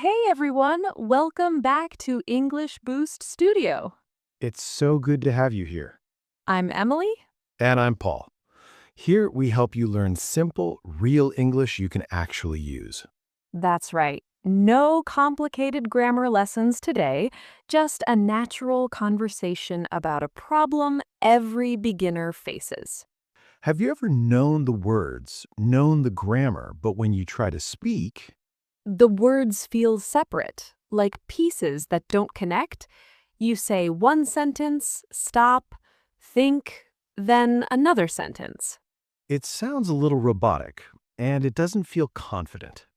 Hey everyone, welcome back to English Boost Studio. It's so good to have you here. I'm Emily. And I'm Paul. Here we help you learn simple, real English you can actually use. That's right. No complicated grammar lessons today, just a natural conversation about a problem every beginner faces. Have you ever known the words, known the grammar, but when you try to speak, The words feel separate, like pieces that don't connect. You say one sentence, stop, think, then another sentence. it sounds a little robotic and it doesn't feel confident?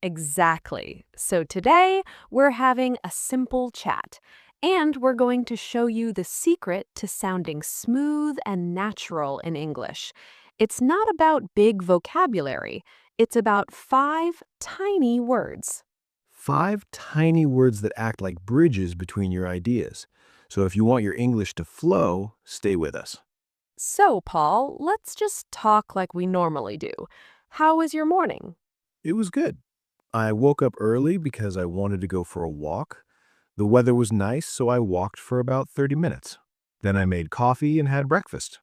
Exactly. So today we're having a simple chat, and we're going to show you the secret to sounding smooth and natural in English. It's not about big vocabulary, it's about 5 tiny words. 5 tiny words that act like bridges between your ideas. So if you want your English to flow, stay with us. So, Paul, let's just talk like we normally do. How was your morning? It was good. I woke up early because I wanted to go for a walk. The weather was nice, so I walked for about 30 minutes. Then I made coffee and had breakfast.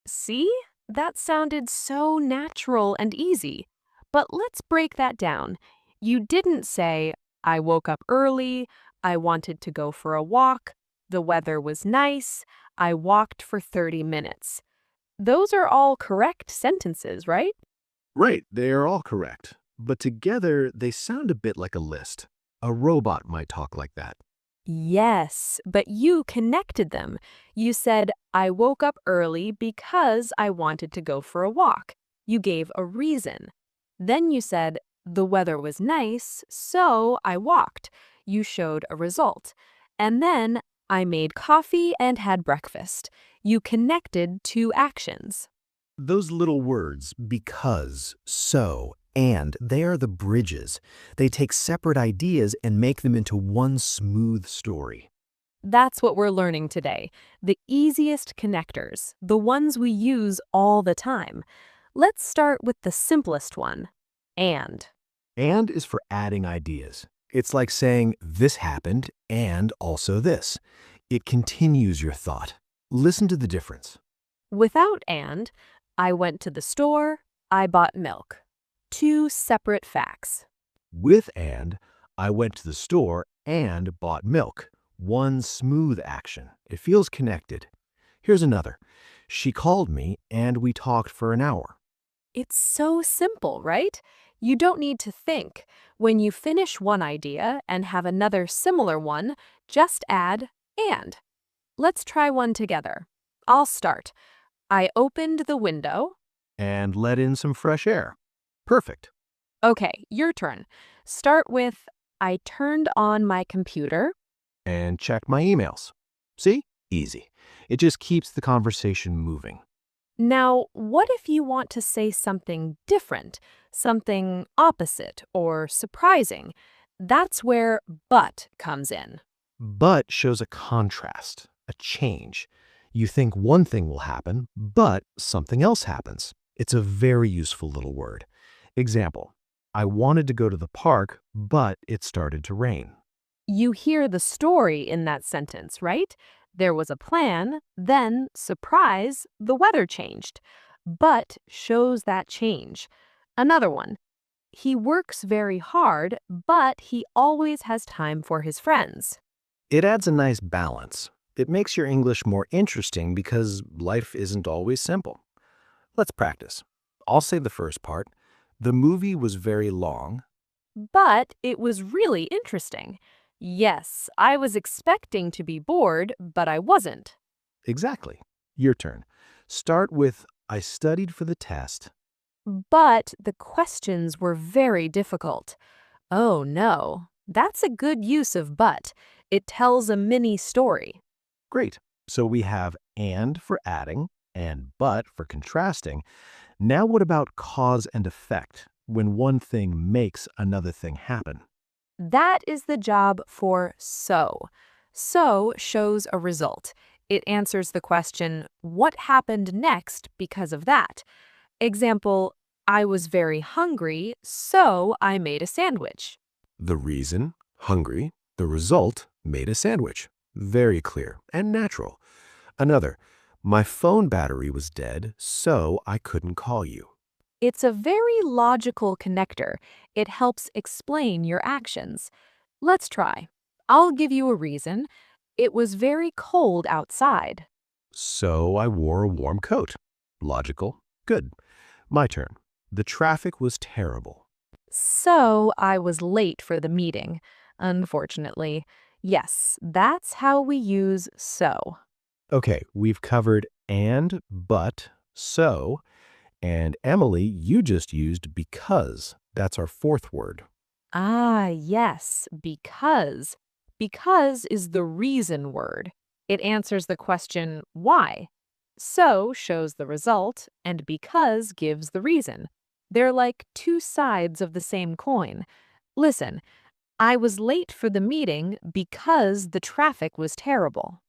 See? That sounded so natural and easy. But let's break that down. You didn't say, I woke up early, I wanted to go for a walk, the weather was nice, I walked for 30 minutes. Those are all correct sentences, right? Right, they are all correct. But together, they sound a bit like a list. A robot might talk like that. Yes, but you connected them. You said, I woke up early because I wanted to go for a walk. You gave a reason. Then you said, the weather was nice, so I walked. You showed a result. And then, I made coffee and had breakfast. You connected two actions. Those little words, because, so, and, they are the bridges. They take separate ideas and make them into one smooth story. That's what we're learning today. The easiest connectors, the ones we use all the time. Let's start with the simplest one, and. And is for adding ideas. It's like saying, this happened and also this. It continues your thought. Listen to the difference. Without and, I went to the store, I bought milk. Two separate facts. With and, I went to the store and bought milk. One smooth action. It feels connected. Here's another. She called me and we talked for an hour. It's so simple, right? You don't need to think. When you finish one idea and have another similar one, just add and. Let's try one together. I'll start. I opened the window. And let in some fresh air. Perfect. Okay, your turn. Start with I turned on my computer. And check my emails. See? Easy. It just keeps the conversation moving. Now, what if you want to say something different, something opposite or surprising? That's where but comes in. But shows a contrast, a change. You think one thing will happen, but something else happens. It's a very useful little word. Example, I wanted to go to the park, but it started to rain. You hear the story in that sentence, right? There was a plan, then, surprise, the weather changed. But shows that change. Another one. He works very hard, but he always has time for his friends. It adds a nice balance. It makes your English more interesting because life isn't always simple. Let's practice. I'll say the first part. The movie was very long. But it was really interesting. Yes, I was expecting to be bored, but I wasn't. Exactly. Your turn. Start with, I studied for the test. But the questions were very difficult. Oh no, that's a good use of but. It tells a mini story. Great. So we have and for adding and but for contrasting. Now what about cause and effect, when one thing makes another thing happen? That is the job for so. So shows a result. It answers the question, what happened next because of that? Example, I was very hungry, so I made a sandwich. The reason, hungry. The result, made a sandwich. Very clear and natural. Another, my phone battery was dead, so I couldn't call you. It's a very logical connector. It helps explain your actions. Let's try. I'll give you a reason. It was very cold outside. So I wore a warm coat. Logical. Good. My turn. The traffic was terrible. So I was late for the meeting, unfortunately. Yes, that's how we use so. Okay, we've covered and, but, so, and Emily, you just used because. That's our fourth word. Ah, yes, because. Because is the reason word. It answers the question, why? So shows the result, and because gives the reason. They're like two sides of the same coin. Listen, I was late for the meeting because the traffic was terrible.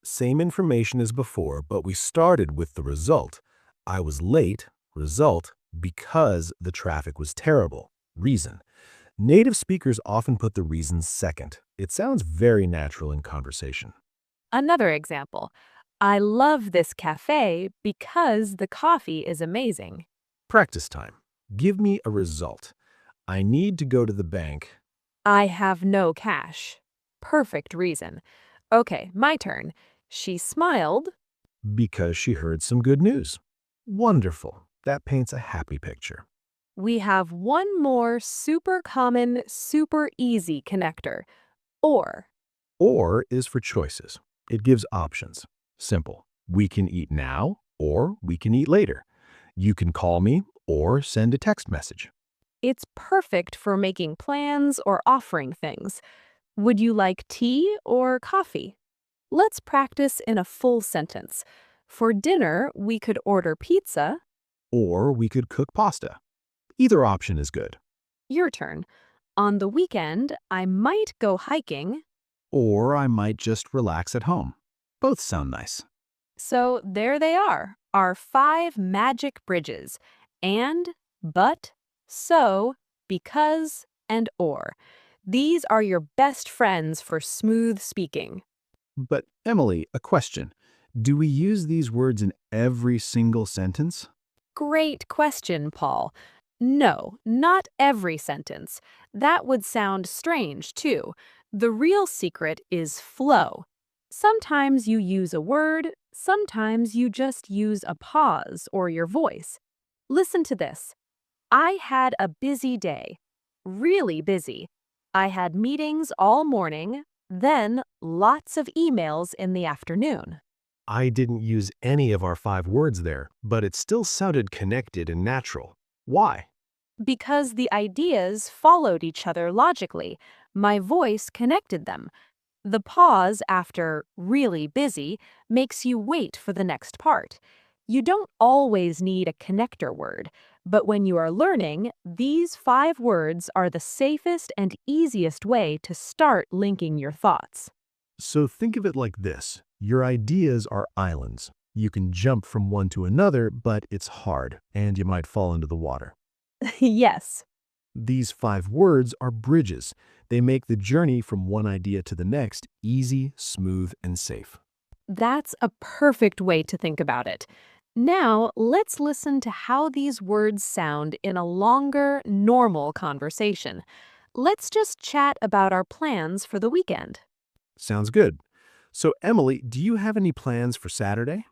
Same information as before, but we started with the result. I was late, result, because the traffic was terrible. Reason. Native speakers often put the reason second. It sounds very natural in conversation. Another example, I love this cafe because the coffee is amazing. Practice time. Give me a result. I need to go to the bank I have no cash. Perfect reason. Okay, my turn. She smiled. because she heard some good news. Wonderful. That paints a happy picture. We have one more super common, super easy connector. Or. Or is for choices. It gives options. Simple. We can eat now or we can eat later. You can call me or send a text message. It's perfect for making plans or offering things. Would you like tea or coffee? Let's practice in a full sentence. For dinner, we could order pizza. Or we could cook pasta. Either option is good. Your turn. On the weekend, I might go hiking. Or I might just relax at home. Both sound nice. So there they are, our 5 magic bridges. And, but, so, because, and or. These are your best friends for smooth speaking. But Emily, a question. Do we use these words in every single sentence? Great question, Paul. No, not every sentence. That would sound strange, too. The real secret is flow. Sometimes you use a word, sometimes you just use a pause or your voice. Listen to this. I had a busy day. Really busy. I had meetings all morning, then lots of emails in the afternoon. I didn't use any of our 5 words there, but it still sounded connected and natural. Why? Because the ideas followed each other logically, my voice connected them. The pause after really busy makes you wait for the next part. You don't always need a connector word, but when you are learning, these 5 words are the safest and easiest way to start linking your thoughts. So think of it like this. Your ideas are islands. You can jump from one to another, but it's hard, and you might fall into the water. Yes. These 5 words are bridges. They make the journey from one idea to the next easy, smooth, and safe. That's a perfect way to think about it. Now, let's listen to how these words sound in a longer, normal conversation. Let's just chat about our plans for the weekend. Sounds good. So, Emily, do you have any plans for Saturday?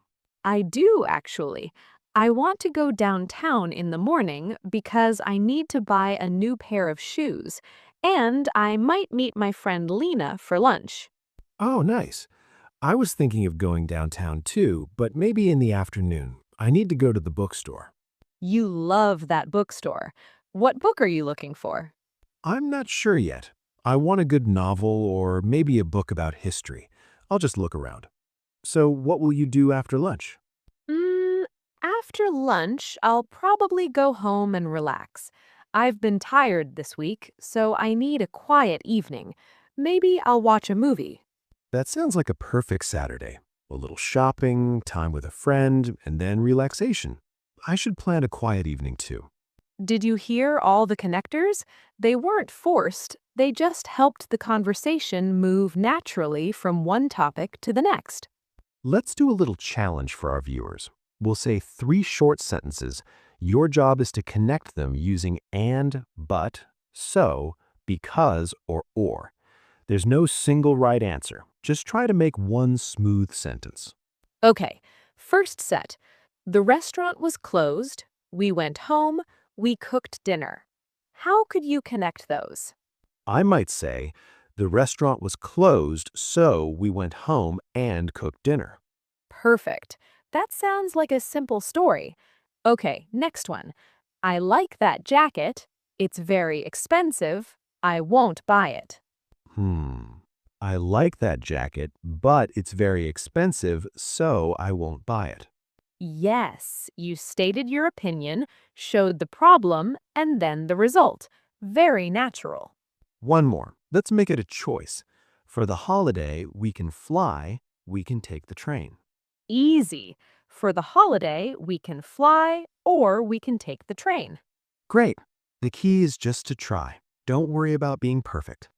I do, actually. I want to go downtown in the morning because I need to buy a new pair of shoes, and I might meet my friend Lena for lunch. Oh, nice. I was thinking of going downtown too, but maybe in the afternoon. I need to go to the bookstore. You love that bookstore. What book are you looking for? I'm not sure yet. I want a good novel or maybe a book about history. I'll just look around. So, what will you do after lunch? Mm, After lunch, I'll probably go home and relax. I've been tired this week, so I need a quiet evening. Maybe I'll watch a movie. That sounds like a perfect Saturday. A little shopping, time with a friend, and then relaxation. I should plan a quiet evening too. Did you hear all the connectors? They weren't forced, they just helped the conversation move naturally from one topic to the next. Let's do a little challenge for our viewers. We'll say 3 short sentences. Your job is to connect them using and, but, so, because, or. There's no single right answer. Just try to make one smooth sentence. Okay, first set. The restaurant was closed, we went home, we cooked dinner. How could you connect those? I might say, the restaurant was closed, so we went home and cooked dinner. Perfect. That sounds like a simple story. Okay, next one. I like that jacket. It's very expensive. I won't buy it. I like that jacket, but it's very expensive, so I won't buy it. Yes, you stated your opinion, showed the problem, and then the result. Very natural. One more. Let's make it a choice. For the holiday, we can fly, we can take the train. Easy. For the holiday, we can fly or we can take the train. Great. The key is just to try. Don't worry about being perfect.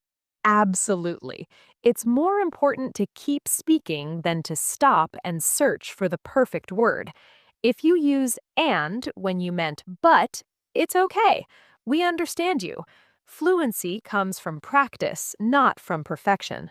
Absolutely. It's more important to keep speaking than to stop and search for the perfect word. If you use and when you meant but, it's okay. We understand you. Fluency comes from practice, not from perfection.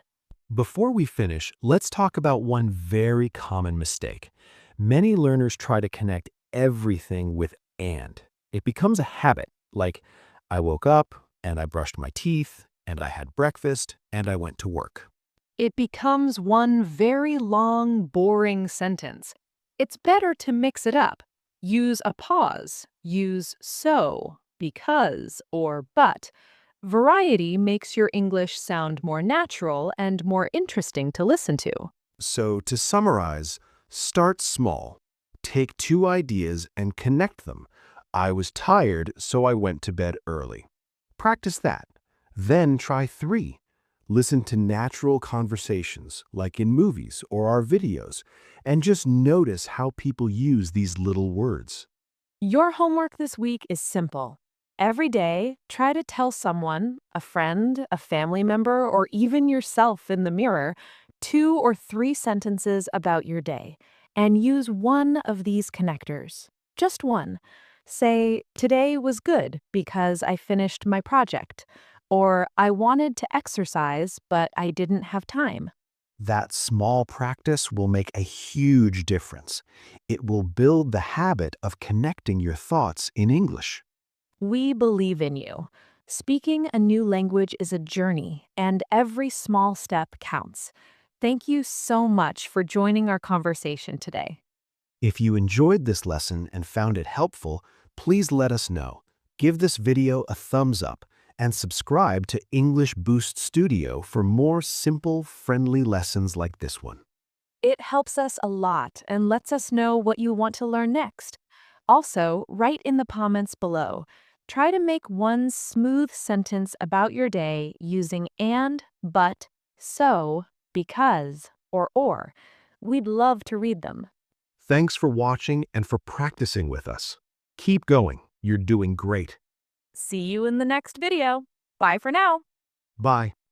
Before we finish, let's talk about one very common mistake. Many learners try to connect everything with and. It becomes a habit, like I woke up and I brushed my teeth and I had breakfast and I went to work. It becomes one very long, boring sentence. It's better to mix it up. Use a pause. Use so, because, or but. Variety makes your English sound more natural and more interesting to listen to. So to summarize, start small. Take 2 ideas and connect them. I was tired, so I went to bed early. Practice that. Then try 3. Listen to natural conversations, like in movies or our videos, and just notice how people use these little words. Your homework this week is simple. Every day, try to tell someone, a friend, a family member, or even yourself in the mirror, 2 or 3 sentences about your day, and use one of these connectors. Just one. Say, today was good because I finished my project, or I wanted to exercise, but I didn't have time. That small practice will make a huge difference. It will build the habit of connecting your thoughts in English. We believe in you. Speaking a new language is a journey, and every small step counts. Thank you so much for joining our conversation today. If you enjoyed this lesson and found it helpful, please let us know. Give this video a thumbs up and subscribe to English Boost Studio for more simple, friendly lessons like this one. It helps us a lot and lets us know what you want to learn next. Also, write in the comments below. Try to make one smooth sentence about your day using and, but, so, because, or. We'd love to read them. Thanks for watching and for practicing with us. Keep going. You're doing great. See you in the next video. Bye for now. Bye.